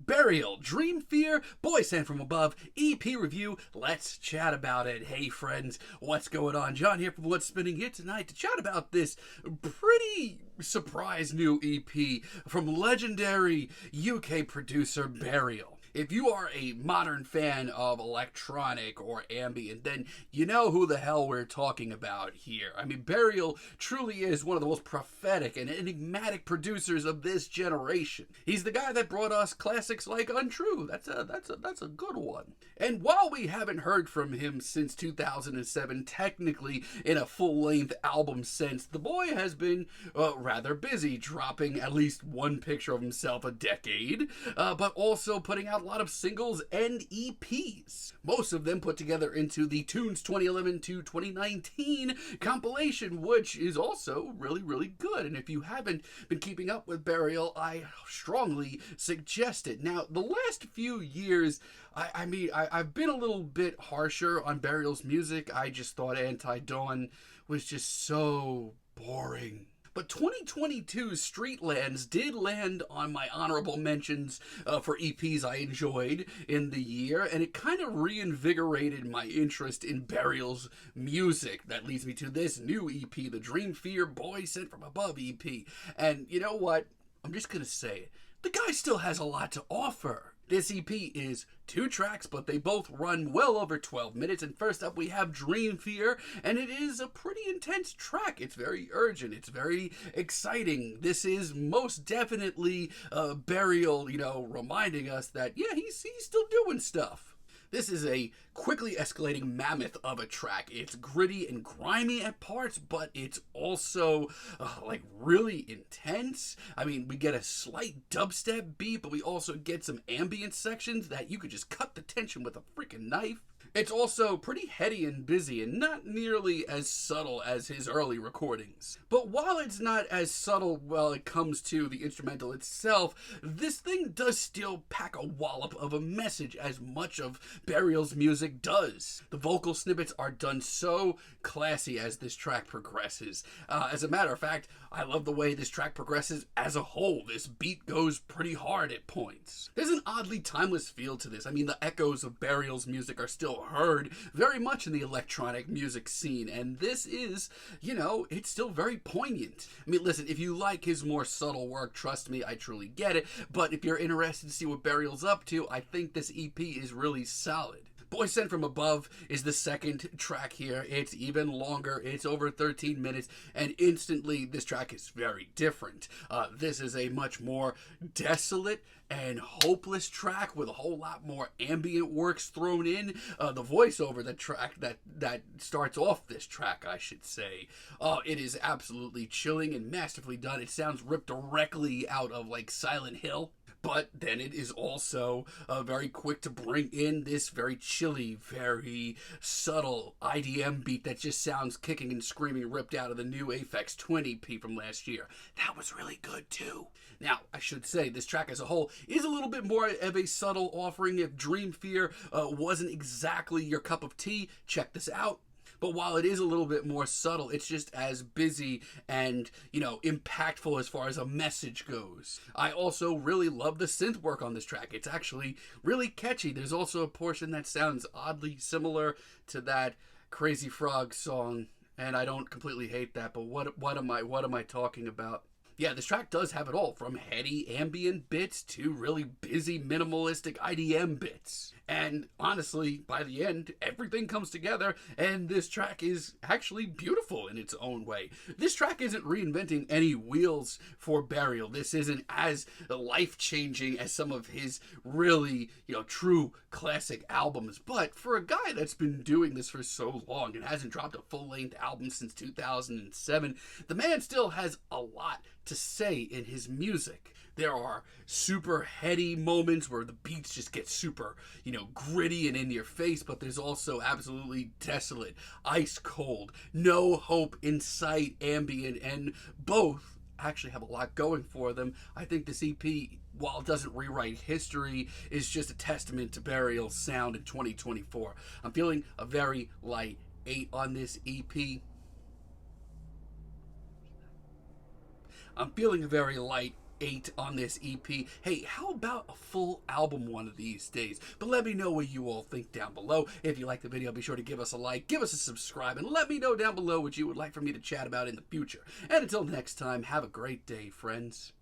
Burial, Dreamfear, Boy Sent From Above, EP review. Let's chat about it. Hey friends, what's going on? John here from What's Spinning here tonight to chat about this pretty surprise new EP from legendary UK producer Burial. If you are a modern fan of electronic or ambient, then you know who the hell we're talking about here. I mean, Burial truly is one of the most prophetic and enigmatic producers of this generation. He's the guy that brought us classics like Untrue. That's a good one. And while we haven't heard from him since 2007, technically in a full-length album sense, the boy has been rather busy, dropping at least one picture of himself a decade, but also putting out a lot of singles and EPs. Most of them put together into the Tunes 2011 to 2019 compilation, which is also really good. And if you haven't been keeping up with Burial, I strongly suggest it. Now, the last few years, I've been a little bit harsher on Burial's music. I just thought Anti-Dawn was just so boring. But 2022's Streetlands did land on my honorable mentions for EPs I enjoyed in the year, and it kind of reinvigorated my interest in Burial's music. That leads me to this new EP, the Dreamfear Boy Sent From Above EP. And you know what? I'm just going to say it. The guy still has a lot to offer. This EP is 2 tracks, but they both run well over 12 minutes. And first up, we have Dreamfear, and it is a pretty intense track. It's very urgent. It's very exciting. This is most definitely Burial, reminding us that, yeah, he's still doing stuff. This is a quickly escalating mammoth of a track. It's gritty and grimy at parts, but it's also really intense. I mean, we get a slight dubstep beat, but we also get some ambient sections that you could just cut the tension with a freaking knife. It's also pretty heady and busy and not nearly as subtle as his early recordings. But while it's not as subtle while it comes to the instrumental itself, this thing does still pack a wallop of a message, as much of Burial's music does. The vocal snippets are done so classy as this track progresses. As a matter of fact, I love the way this track progresses as a whole. This beat goes pretty hard at points. There's an oddly timeless feel to this. I mean, the echoes of Burial's music are still heard very much in the electronic music scene, and this is, it's still very poignant. I mean, listen, if you like his more subtle work, trust me, I truly get it, but if you're interested to see what Burial's up to, I think this EP is really solid. Boy Sent From Above is the second track here. It's even longer. It's over 13 minutes, and instantly this track is very different. This is a much more desolate and hopeless track with a whole lot more ambient works thrown in. The voiceover, the track that starts off this track, I should say. It is absolutely chilling and masterfully done. It sounds ripped directly out of Silent Hill. But then it is also very quick to bring in this very chilly, very subtle IDM beat that just sounds kicking and screaming ripped out of the new Aphex Twin EP from last year. That was really good too. Now, I should say, this track as a whole is a little bit more of a subtle offering. If Dreamfear wasn't exactly your cup of tea, check this out. But while it is a little bit more subtle, it's just as busy and, impactful as far as a message goes. I also really love the synth work on this track. It's actually really catchy. There's also a portion that sounds oddly similar to that Crazy Frog song, and I don't completely hate that, but what am I talking about? Yeah, this track does have it all, from heady ambient bits to really busy minimalistic IDM bits. And honestly, by the end, everything comes together, and this track is actually beautiful in its own way. This track isn't reinventing any wheels for Burial. This isn't as life-changing as some of his really, true classic albums. But for a guy that's been doing this for so long and hasn't dropped a full-length album since 2007, the man still has a lot to say in his music. There are super heady moments where the beats just get super, gritty and in your face, but there's also absolutely desolate, ice cold, no hope in sight, ambient, and both actually have a lot going for them. I think this EP, while it doesn't rewrite history, is just a testament to Burial's sound in 2024. I'm feeling a very light 8 on this EP. I'm feeling a very light 8 on this EP. Hey, how about a full album one of these days? But let me know what you all think down below. If you like the video, be sure to give us a like, give us a subscribe, and let me know down below what you would like for me to chat about in the future. And until next time, have a great day, friends.